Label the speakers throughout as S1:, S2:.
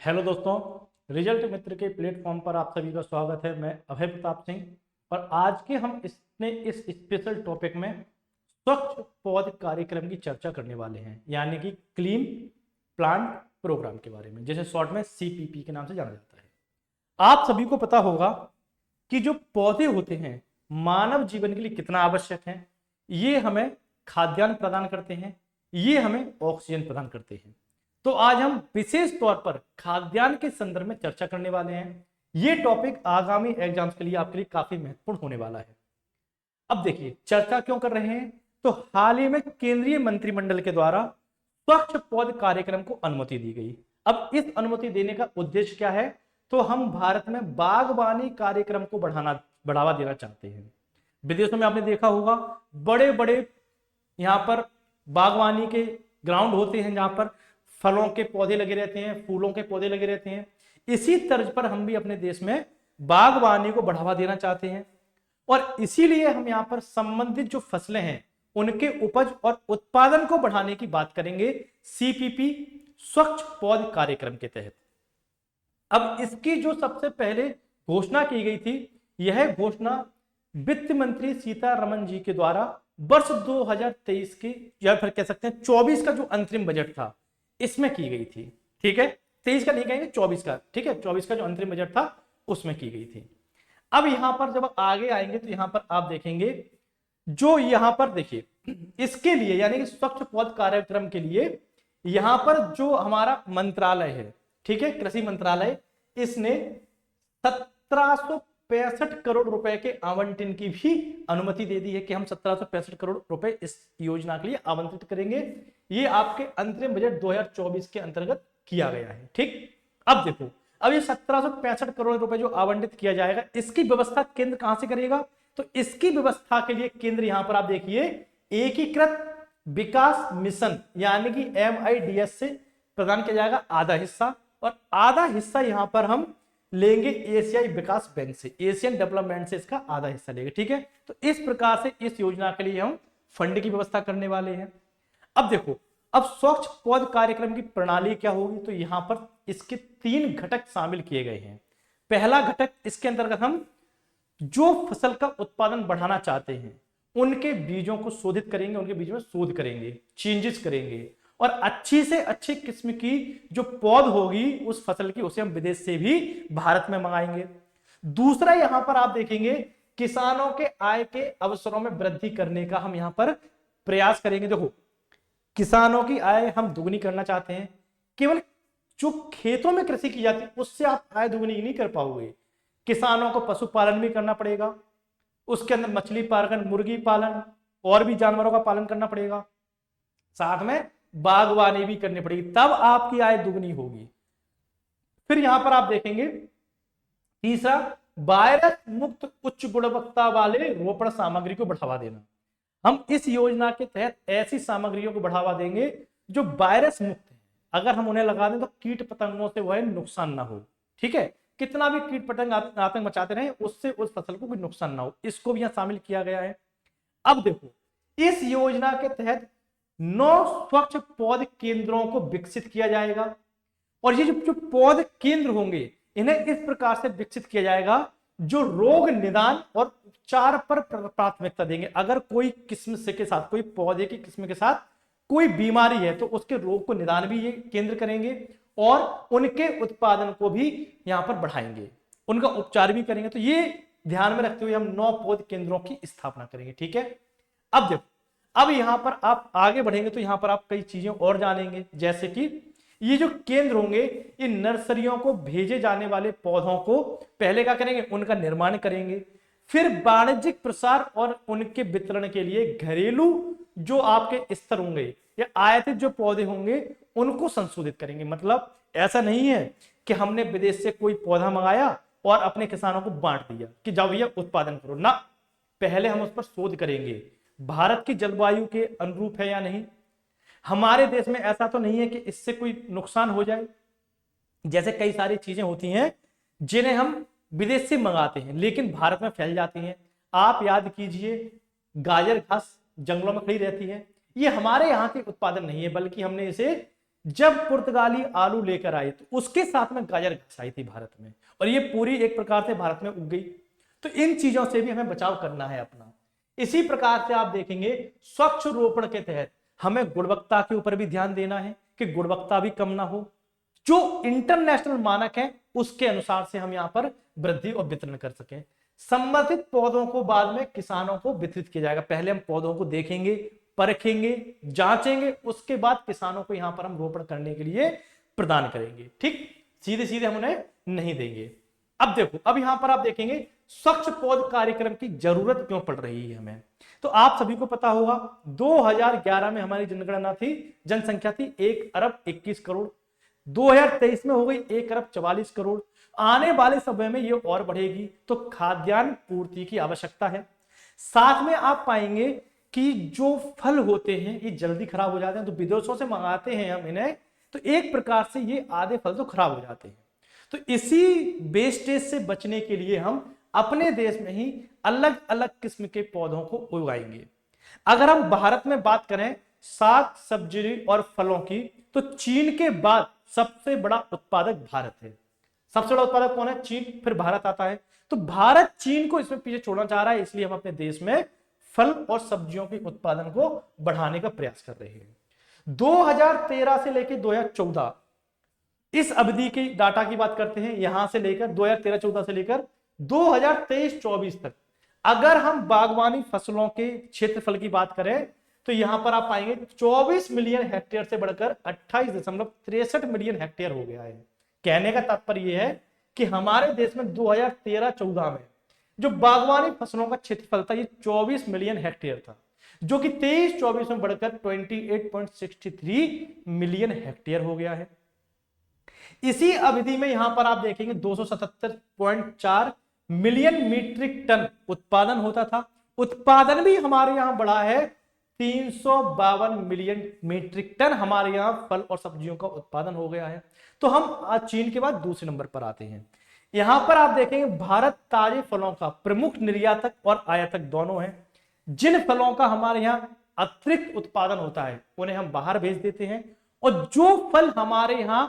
S1: Hello दोस्तों, result मित्र के platform पर आप सभी का स्वागत है। मैं अभय प्रताप सिंह और आज के हम इस स्पेशल टॉपिक में स्वच्छ पौध कार्यक्रम की चर्चा करने वाले हैं, यानी कि क्लीन प्लांट प्रोग्राम के बारे में, जिसे शॉर्ट में सीपीपी के नाम से जाना जाता है। आप सभी को पता होगा कि जो पौधे होते हैं मानव जीवन के लिए कितना आवश्यक है। ये हमें खाद्यान्न प्रदान करते हैं, ये हमें ऑक्सीजन प्रदान करते हैं। तो आज हम विशेष तौर पर खाद्यान्न के संदर्भ में चर्चा करने वाले हैं। ये टॉपिक आगामी एग्जाम्स के लिए आपके लिए काफी महत्वपूर्ण होने वाला है। अब देखिए चर्चा क्यों कर रहे हैं, तो हाल ही में केंद्रीय मंत्रिमंडल के द्वारा स्वच्छ पौध कार्यक्रम को अनुमति दी गई। अब इस अनुमति देने का उद्देश्य क्या है, तो हम भारत में बागवानी कार्यक्रम को बढ़ावा देना चाहते हैं। विदेशों में आपने देखा होगा बड़े बड़े यहाँ पर बागवानी के ग्राउंड होते हैं, जहां पर फलों के पौधे लगे रहते हैं, फूलों के पौधे लगे रहते हैं। इसी तर्ज पर हम भी अपने देश में बागवानी को बढ़ावा देना चाहते हैं और इसीलिए हम यहाँ पर संबंधित जो फसलें हैं उनके उपज और उत्पादन को बढ़ाने की बात करेंगे सीपीपी स्वच्छ पौध कार्यक्रम के तहत। अब इसकी जो सबसे पहले घोषणा की गई थी, यह घोषणा वित्त मंत्री सीतारमण जी के द्वारा वर्ष 2023 की या फिर कह सकते हैं 24 का जो अंतरिम बजट था इसमें की गई थी। ठीक है, 23 का नहीं कहेंगे, 24 का। ठीक है, 24 का जो अंतरिम बजट था उसमें की गई थी। अब यहां पर जब आगे आएंगे तो यहां पर आप देखेंगे, जो यहां पर देखिए इसके लिए यानी कि स्वच्छ पौध कार्यक्रम के लिए यहां पर जो हमारा मंत्रालय है, ठीक है, कृषि मंत्रालय, इसने 1765 करोड़ रुपए के आवंटन की भी अनुमति दे दी है कि हम 1765 करोड़ रुपए इस योजना के लिए आवंटित करेंगे। ये आपके अंतरिम बजट 2024 के अंतर्गत किया गया है। ठीक, अब देखो, अब ये 1765 करोड़ रुपए जो आवंटित किया जाएगा, इसकी व्यवस्था केंद्र कहां से करेगा, तो इसकी व्यवस्था के लिए केंद्र यहां पर आप देखिए एकीकृत विकास मिशन यानी कि MIDS से प्रदान किया जाएगा आधा हिस्सा, और आधा हिस्सा यहां पर हम लेंगे एशियाई विकास बैंक से, एशियन डेवलपमेंट से इसका आधा हिस्सा लेंगे। ठीक है, तो इस प्रकार से इस योजना के लिए हम फंड की व्यवस्था करने वाले हैं। अब देखो, अब स्वच्छ पौध कार्यक्रम की प्रणाली क्या होगी, तो यहां पर इसके 3 घटक शामिल किए गए हैं। पहला घटक, इसके अंतर्गत हम जो फसल का उत्पादन बढ़ाना चाहते हैं उनके बीजों को शोधित करेंगे, उनके बीजों में शोध करेंगे, चेंजेस करेंगे, और अच्छी से अच्छी किस्म की जो पौध होगी उस फसल की, उसे हम विदेश से भी भारत में मंगाएंगे। दूसरा, यहां पर आप देखेंगे किसानों के आय के अवसरों में वृद्धि करने का हम यहां पर प्रयास करेंगे। देखो, किसानों की आय हम दुगनी करना चाहते हैं। केवल जो खेतों में कृषि की जाती है उससे आप आय दुगनी नहीं कर पाओगे, किसानों को पशुपालन भी करना पड़ेगा, उसके अंदर मछली पालन, मुर्गी पालन और भी जानवरों का पालन करना पड़ेगा, साथ में बागवानी भी करनी पड़ेगी, तब आपकी आय दुगनी होगी। फिर यहां पर आप देखेंगे तीसरा, वायरस मुक्त उच्च गुणवत्ता वाले रोपण सामग्री को बढ़ावा देना। हम इस योजना के तहत ऐसी सामग्रियों को बढ़ावा देंगे जो वायरस मुक्त है, अगर हम उन्हें लगा दें तो कीट पतंगों से वह नुकसान ना हो। ठीक है, कितना भी कीट पतंग आतंक मचाते रहे उससे उस फसल को कोई नुकसान ना हो, इसको भी यहां शामिल किया गया है। अब देखो, इस योजना के तहत 9 स्वच्छ पौध केंद्रों को विकसित किया जाएगा, और ये जो पौध केंद्र होंगे इन्हें इस प्रकार से विकसित किया जाएगा जो रोग निदान और उपचार पर प्राथमिकता देंगे। अगर कोई किस्म से के साथ, कोई पौधे की किस्म के साथ कोई बीमारी है तो उसके रोग को निदान भी ये केंद्र करेंगे और उनके उत्पादन को भी यहां पर बढ़ाएंगे, उनका उपचार भी करेंगे। तो ये ध्यान में रखते हुए हम 9 पौध केंद्रों की स्थापना करेंगे। ठीक है, अब देखो, अब यहां पर आप आगे बढ़ेंगे तो यहां पर आप कई चीजें और जानेंगे, जैसे कि ये जो केंद्र होंगे ये नर्सरियों को भेजे जाने वाले पौधों को पहले क्या करेंगे, उनका निर्माण करेंगे, फिर वाणिज्यिक प्रसार और उनके वितरण के लिए घरेलू जो आपके स्तर होंगे या आयातित जो पौधे होंगे उनको संशोधित करेंगे। मतलब ऐसा नहीं है कि हमने विदेश से कोई पौधा मंगाया और अपने किसानों को बांट दिया कि जाओ भैया उत्पादन करो ना, पहले हम उस पर शोध करेंगे भारत की जलवायु के अनुरूप है या नहीं, हमारे देश में ऐसा तो नहीं है कि इससे कोई नुकसान हो जाए। जैसे कई सारी चीजें होती हैं जिन्हें हम विदेश से मंगाते हैं लेकिन भारत में फैल जाती हैं। आप याद कीजिए, गाजर घास जंगलों में खड़ी रहती है, ये हमारे यहाँ के उत्पादन नहीं है बल्कि हमने इसे जब पुर्तगाली आलू लेकर आए तो उसके साथ में गाजर घास आई थी भारत में, और ये पूरी एक प्रकार से भारत में उग गई। तो इन चीजों से भी हमें बचाव करना है अपना। इसी प्रकार से आप देखेंगे स्वच्छ रोपण के तहत हमें गुणवत्ता के ऊपर भी ध्यान देना है कि गुणवत्ता भी कम ना हो। जो इंटरनेशनल मानक है उसके अनुसार से हम यहां पर वृद्धि और वितरण कर सकें। संबंधित पौधों को बाद में किसानों को वितरित किया जाएगा। पहले हम पौधों को देखेंगे, परखेंगे, जांचेंगे, उसके बाद किसानों को यहां पर हम रोपण करने के लिए प्रदान करेंगे। ठीक, सीधे सीधे हम उन्हें नहीं देंगे। अब देखो, अब यहां पर आप देखेंगे स्वच्छ पौध कार्यक्रम की जरूरत क्यों पड़ रही है हमें। तो आप सभी को पता होगा 2011 में हमारी जनगणना थी, जनसंख्या थी 1,21,00,00,000। 2023 में हो गई 1,44,00,00,000। आने वाले समय में ये और बढ़ेगी, तो खाद्यान्न पूर्ति की आवश्यकता है। साथ में आप पाएंगे कि जो फल होते हैं ये जल्दी खराब हो जाते हैं, तो विदेशों से मंगाते हैं हम इन्हें, तो एक प्रकार से ये आधे फल तो खराब हो जाते हैं। तो इसी वेस्टेज से बचने के लिए हम अपने देश में ही अलग अलग किस्म के पौधों को उगाएंगे। अगर हम भारत में बात करें साग सब्जी और फलों की, तो चीन के बाद सबसे बड़ा उत्पादक भारत है। सबसे बड़ा उत्पादक कौन है? चीन, फिर भारत आता है। तो भारत चीन को इसमें पीछे छोड़ना चाह रहा है, इसलिए हम अपने देश में फल और सब्जियों के उत्पादन को बढ़ाने का प्रयास कर रहे हैं। 2013 से लेकर 2014 इस अवधि की डाटा की बात करते हैं, यहां से लेकर 2013-14 से लेकर 2023-24 तक अगर हम बागवानी फसलों के क्षेत्रफल की बात करें, तो यहां पर आप पाएंगे 24 मिलियन हेक्टेयर से बढ़कर 28.63 मिलियन हेक्टेयर हो गया है। कहने का तात्पर्य यह है कि हमारे देश में 2013-14 में जो बागवानी फसलों का क्षेत्रफल था ये 24 मिलियन हेक्टेयर था, जो कि 23-24 में बढ़कर 28.63 मिलियन हेक्टेयर हो गया है। इसी अवधि में यहां पर आप देखेंगे 277.4 मिलियन मीट्रिक टन उत्पादन होता था। उत्पादन भी हमारे यहां बढ़ा है, 352 मिलियन मीट्रिक टन हमारे यहां फल और सब्जियों का उत्पादन हो गया है। तो हम चीन के बाद दूसरे नंबर पर आते हैं। यहां पर आप देखेंगे भारत ताजे फलों का प्रमुख निर्यातक और आयातक दोनों है। जिन फलों का हमारे यहां अतिरिक्त उत्पादन होता है उन्हें हम बाहर भेज देते हैं, और जो फल हमारे यहां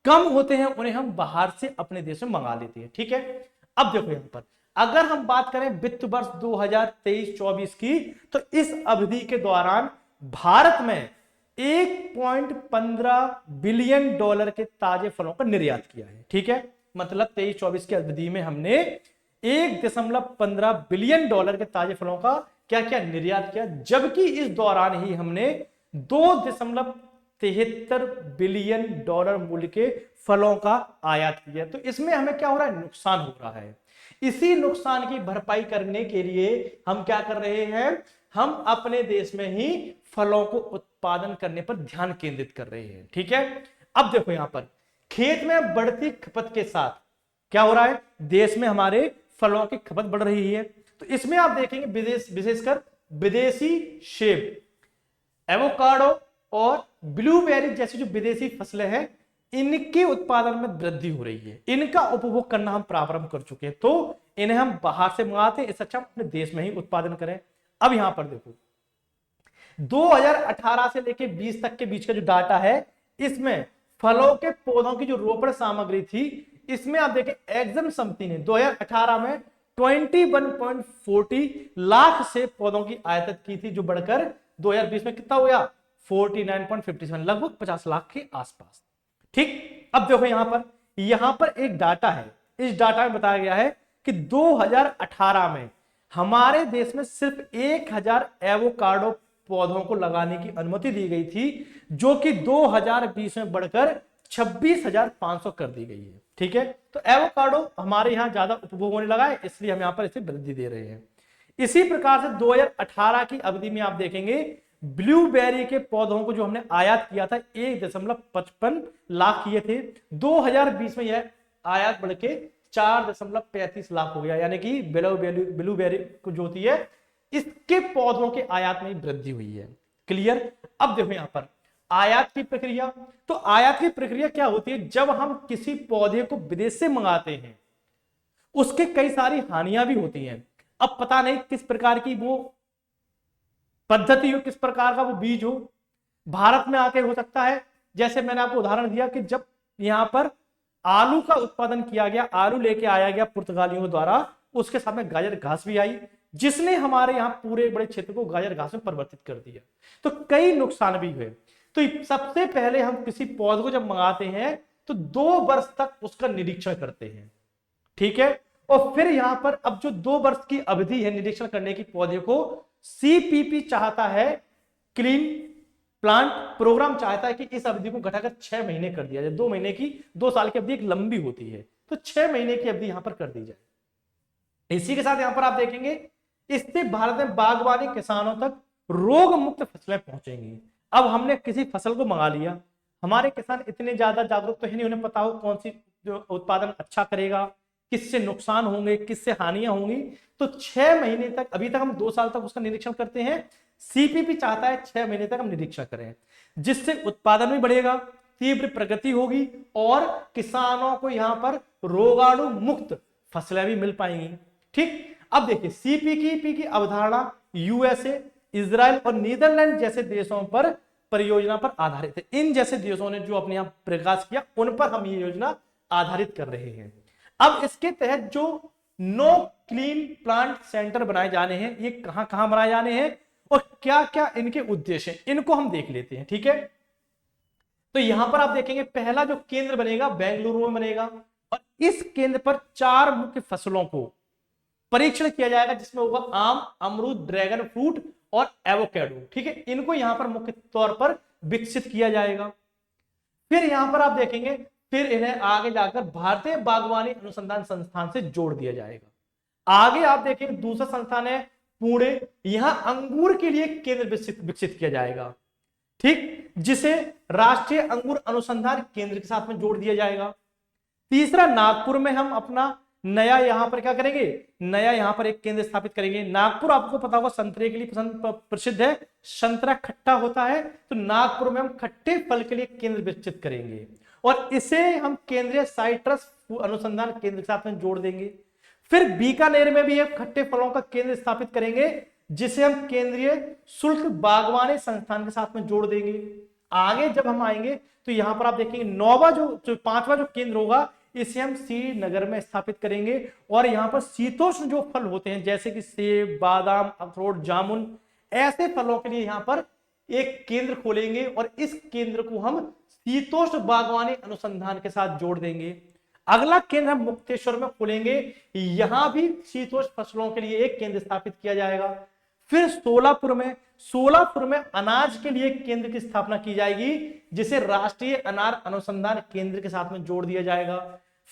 S1: कम होते हैं उन्हें हम बाहर से अपने देश में मंगा लेते हैं। ठीक है, अब देखो यहां पर अगर हम बात करें वित्त वर्ष 2023-24 की, तो इस अवधि के दौरान भारत में 1.15 बिलियन डॉलर के ताजे फलों का निर्यात किया है। ठीक है, मतलब 23-24 की अवधि में हमने 1.15 बिलियन डॉलर के ताजे फलों का क्या क्या निर्यात किया, जबकि इस दौरान ही हमने 2.73 बिलियन डॉलर मूल्य के फलों का आयात किया। तो इसमें हमें क्या हो रहा है? नुकसान हो रहा है। इसी नुकसान की भरपाई करने के लिए हम क्या कर रहे हैं? हम अपने देश में ही फलों को उत्पादन करने पर ध्यान केंद्रित कर रहे हैं। ठीक है, अब देखो यहां पर खेत में बढ़ती खपत के साथ क्या हो रहा है? देश में हमारे फलों की खपत बढ़ रही है। तो इसमें आप देखेंगे विशेषकर विदेशी सेब, एवोकाडो और ब्लूबेरी जैसी जो विदेशी फसलें हैं, इनके उत्पादन में वृद्धि हो रही है। इनका उपभोग करना हम प्रारंभ कर चुके हैं, तो इन्हें हम बाहर से मंगाते हैं, इससे अच्छा हम अपने देश में ही उत्पादन करें। अब यहां पर देखो 2018 से लेकर 20 तक के बीच का जो डाटा है, इसमें फलों के पौधों की जो रोपण सामग्री थी, इसमें आप देखें एग्जाम समिति ने 2018 में 21.40 लाख से पौधों की आयात की थी, जो बढ़कर 2020 में कितना हो गया? 49.57, लगभग 50 लाख के आसपास। ठीक, अब देखो यहां पर एक डाटा है। इस डाटा में बताया गया है कि 2018 में हमारे देश में सिर्फ 1000 एवोकाडो पौधों को लगाने की अनुमति दी गई थी, जो कि 2020 में बढ़कर 26,500 कर दी गई है। ठीक है, तो एवोकाडो हमारे यहां ज्यादा उपभोग होने लगा है, इसलिए हम यहां पर इसे वृद्धि दे रहे हैं। इसी प्रकार से 2018 की अवधि में आप देखेंगे ब्लूबेरी के पौधों को जो हमने आयात किया था 1.55 लाख किए थे, 2020 में यह आयात बढ़ के 4.35 लाख हो गया, यानी कि ब्लूबेरी को जो होती है इसके पौधों के आयात में वृद्धि हुई है। क्लियर? अब देखो यहां पर आयात की प्रक्रिया। तो आयात की प्रक्रिया क्या होती है? जब हम किसी पौधे को विदेश से मंगाते हैं उसके कई सारी हानियां भी होती हैं। अब पता नहीं किस प्रकार की वो पद्धति हो, किस प्रकार का वो बीज हो, भारत में आके हो सकता है जैसे मैंने आपको उदाहरण दिया कि जब यहाँ पर आलू का उत्पादन किया गया, आलू लेके आया गया पुर्तगालियों द्वारा, उसके साथ में गाजर घास भी आई, जिसने हमारे यहाँ पूरे बड़े क्षेत्र को गाजर घास में परिवर्तित कर दिया। तो कई नुकसान भी हुए। तो सबसे पहले हम किसी पौधे को जब मंगाते हैं तो 2 वर्ष तक उसका निरीक्षण करते हैं, ठीक है। और फिर यहां पर अब जो 2 वर्ष की अवधि है निरीक्षण करने की पौधे को, सीपीपी चाहता है, क्लीन प्लांट प्रोग्राम चाहता है कि इस अवधि को घटाकर 6 महीने कर दिया जाए। 2 महीने की, 2 साल की अवधि एक लंबी होती है, तो 6 महीने की अवधि यहां पर कर दी जाए। इसी के साथ यहां पर आप देखेंगे इससे भारत में बागवानी किसानों तक रोग मुक्त फसलें पहुंचेंगी। अब हमने किसी फसल को मंगा लिया, हमारे किसान इतने ज्यादा जागरूक तो है नहीं, उन्हें पता हो कौन सी जो उत्पादन अच्छा करेगा, किससे नुकसान होंगे, किससे हानियां होंगी। तो 6 महीने तक, अभी तक हम 2 साल तक उसका निरीक्षण करते हैं, सीपीपी चाहता है 6 महीने तक हम निरीक्षण करें, जिससे उत्पादन भी बढ़ेगा, तीव्र प्रगति होगी और किसानों को यहां पर रोगाणु मुक्त फसलें भी मिल पाएंगी। ठीक, अब देखिए सीपीपी की अवधारणा यूएसए, इजराइल और नीदरलैंड जैसे देशों पर परियोजना पर आधारित है। इन जैसे देशों ने जो अपने यहां प्रयास किया, उन पर हम ये योजना आधारित कर रहे हैं। अब इसके तहत जो 9 क्लीन प्लांट सेंटर बनाए जाने हैं, ये कहां कहां बनाए जाने हैं और क्या क्या इनके उद्देश्य हैं, इनको हम देख लेते हैं। ठीक है, तो यहां पर आप देखेंगे पहला जो केंद्र बनेगा बेंगलुरु में बनेगा, और इस केंद्र पर 4 मुख्य फसलों को परीक्षण किया जाएगा, जिसमें होगा आम, अमरूद, ड्रैगन फ्रूट और एवोकेडो। ठीक है, इनको यहां पर मुख्य तौर पर विकसित किया जाएगा। फिर यहां पर आप देखेंगे फिर इन्हें आगे जाकर भारतीय बागवानी अनुसंधान संस्थान से जोड़ दिया जाएगा। आगे आप देखेंगे दूसरा संस्थान है पुणे, यहां अंगूर के लिए केंद्र विकसित किया जाएगा, ठीक, जिसे राष्ट्रीय अंगूर अनुसंधान केंद्र के साथ में जोड़ दिया जाएगा। तीसरा नागपुर में हम अपना नया यहां पर क्या करेंगे, नया यहां पर एक केंद्र स्थापित करेंगे। नागपुर आपको पता होगा संतरे के लिए प्रसिद्ध है, संतरा खट्टा होता है, तो नागपुर में हम खट्टे फल के लिए केंद्र विकसित करेंगे और इसे हम केंद्रीय साइट्रस अनुसंधान केंद्र के साथ में जोड़ देंगे। फिर बीकानेर में भी एक खट्टे फलों का केंद्र स्थापित करेंगे, जिसे हम केंद्रीय शुल्क बागवानी संस्थान के साथ में जोड़ देंगे। आगे जब हम आएंगे तो यहां पर आप देखेंगे 5वां जो केंद्र होगा, इसे हम श्रीनगर में स्थापित करेंगे और यहां पर शीतोष्ण जो फल होते हैं जैसे कि सेब, बादाम, अखरोट, जामुन, ऐसे फलों के लिए यहां पर एक केंद्र खोलेंगे और इस केंद्र को हम शीतोष्ण बागवानी अनुसंधान के साथ जोड़ देंगे। अगला केंद्र हम मुक्तेश्वर में खोलेंगे, यहां भी शीतोष्ण फसलों के लिए एक केंद्र स्थापित किया जाएगा। फिर सोलापुर में अनाज के लिए केंद्र की स्थापना की जाएगी, जिसे राष्ट्रीय अनार अनुसंधान केंद्र के साथ में जोड़ दिया जाएगा।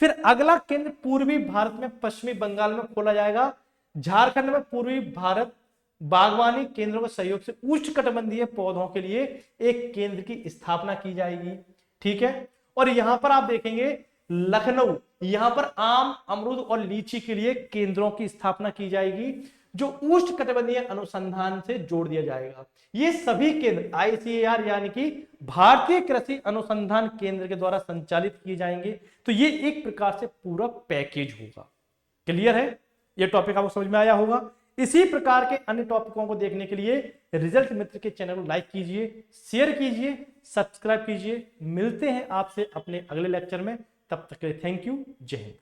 S1: फिर अगला केंद्र पूर्वी भारत में पश्चिमी बंगाल में खोला जाएगा। झारखंड में पूर्वी भारत बागवानी केंद्रों के सहयोग से उष्णकटिबंधीय पौधों के लिए एक केंद्र की स्थापना की जाएगी। ठीक है, और यहां पर आप देखेंगे लखनऊ, यहां पर आम, अमरूद और लीची के लिए केंद्रों की स्थापना की जाएगी, जो उष्णकटिबंधीय अनुसंधान से जोड़ दिया जाएगा। ये सभी केंद्र आईसीएआर यानी कि भारतीय कृषि अनुसंधान केंद्र के द्वारा संचालित किए जाएंगे। तो ये एक प्रकार से पूरा पैकेज होगा। क्लियर है, ये टॉपिक आपको समझ में आया होगा। इसी प्रकार के अन्य टॉपिकों को देखने के लिए रिजल्ट मित्र के चैनल को लाइक कीजिए, शेयर कीजिए, सब्सक्राइब कीजिए। मिलते हैं आपसे अपने अगले लेक्चर में, तब तक के लिए थैंक यू, जय हिंद।